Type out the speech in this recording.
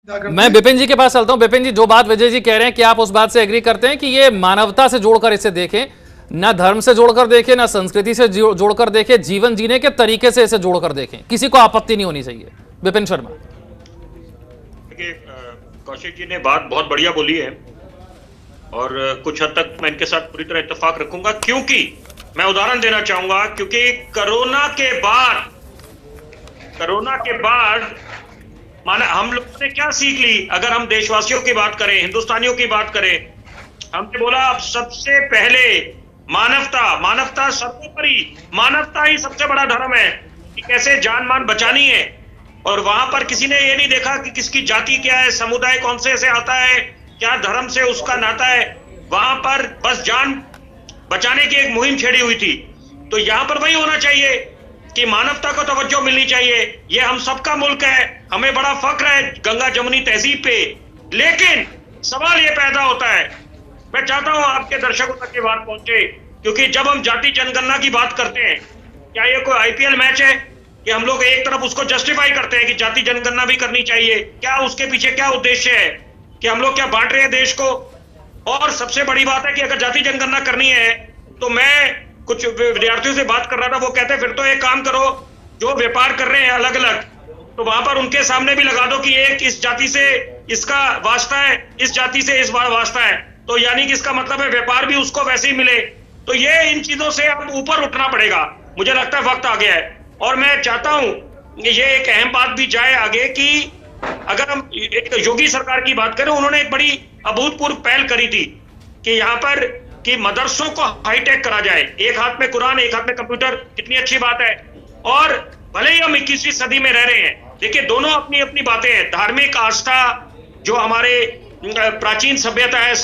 मैं बिपिन जी के पास चलता हूं। बिपिन जी, जो बात विजय जी कह रहे हैं, कि आप उस बात से एग्री करते हैं कि ये मानवता से जोड़कर इसे देखें, ना धर्म से जोड़कर देखें, ना संस्कृति से जोड़कर देखें, जीवन जीने के तरीके से इसे जोड़कर देखें, किसी को आपत्ति नहीं होनी चाहिए। बिपिन शर्मा। देखिए, कौशिक जी ने बात बहुत बढ़िया बोली है और कुछ हद तक मैं इनके साथ पूरी तरह इत्तेफाक रखूंगा, क्योंकि मैं उदाहरण देना चाहूंगा। क्योंकि कोरोना के बाद माना हम लोगों ने क्या सीख ली। अगर हम देशवासियों की बात करें, हिंदुस्तानियों की बात करें, हमने बोला अब सबसे पहले मानवता सर्वोपरि, मानवता ही सबसे बड़ा धर्म है कि कैसे जान मान बचानी है। और वहां पर किसी ने ये नहीं देखा कि किसकी जाति क्या है, समुदाय कौन से आता है, क्या धर्म से उसका नाता है। वहां पर बस जान बचाने की एक मुहिम छेड़ी हुई थी। तो यहां पर वही होना चाहिए कि मानवता को तवज्जो मिलनी चाहिए। ये हम सबका मुल्क है, हमें बड़ा फख्र है गंगा जमुनी तहजीब पे। लेकिन सवाल ये पैदा होता है, मैं चाहता हूं आपके दर्शकों तक ये बात पहुंचे, क्योंकि जब हम जाति जनगणना की बात करते हैं, क्या ये कोई आईपीएल मैच है कि हम लोग एक तरफ उसको जस्टिफाई करते हैं कि जाति जनगणना भी करनी चाहिए? क्या उसके पीछे क्या उद्देश्य है कि हम लोग क्या बांट रहे हैं देश को? और सबसे बड़ी बात है कि अगर जाति जनगणना करनी है, तो मैं कुछ विद्यार्थियों से बात कर रहा था, वो कहते हैं फिर तो एक काम करो, जो व्यापार कर रहे हैं अलग अलग, तो वहां पर उनके सामने भी लगा दो कि एक इस जाति से इसका वास्ता है, इस जाति से इस बार वास्ता है, तो यानी कि इसका मतलब है व्यापार भी उसको वैसे ही मिले। तो ये इन चीजों से अब ऊपर उठना पड़ेगा। मुझे लगता है वक्त आ गया है और मैं चाहता हूं कि ये एक अहम बात भी जाए आगे कि अगर हम एक योगी सरकार की बात करें, उन्होंने एक बड़ी अभूतपूर्व पहल करी थी कि यहाँ पर कि मदरसों को हाईटेक करा जाए। एक हाथ में कुरान, एक हाथ में कंप्यूटर, कितनी अच्छी बात है। और भले ही हम 21वीं सदी में रह रहे हैं, देखिए दोनों अपनी अपनी बातें हैं। धार्मिक आस्था जो हमारे प्राचीन सभ्यता है,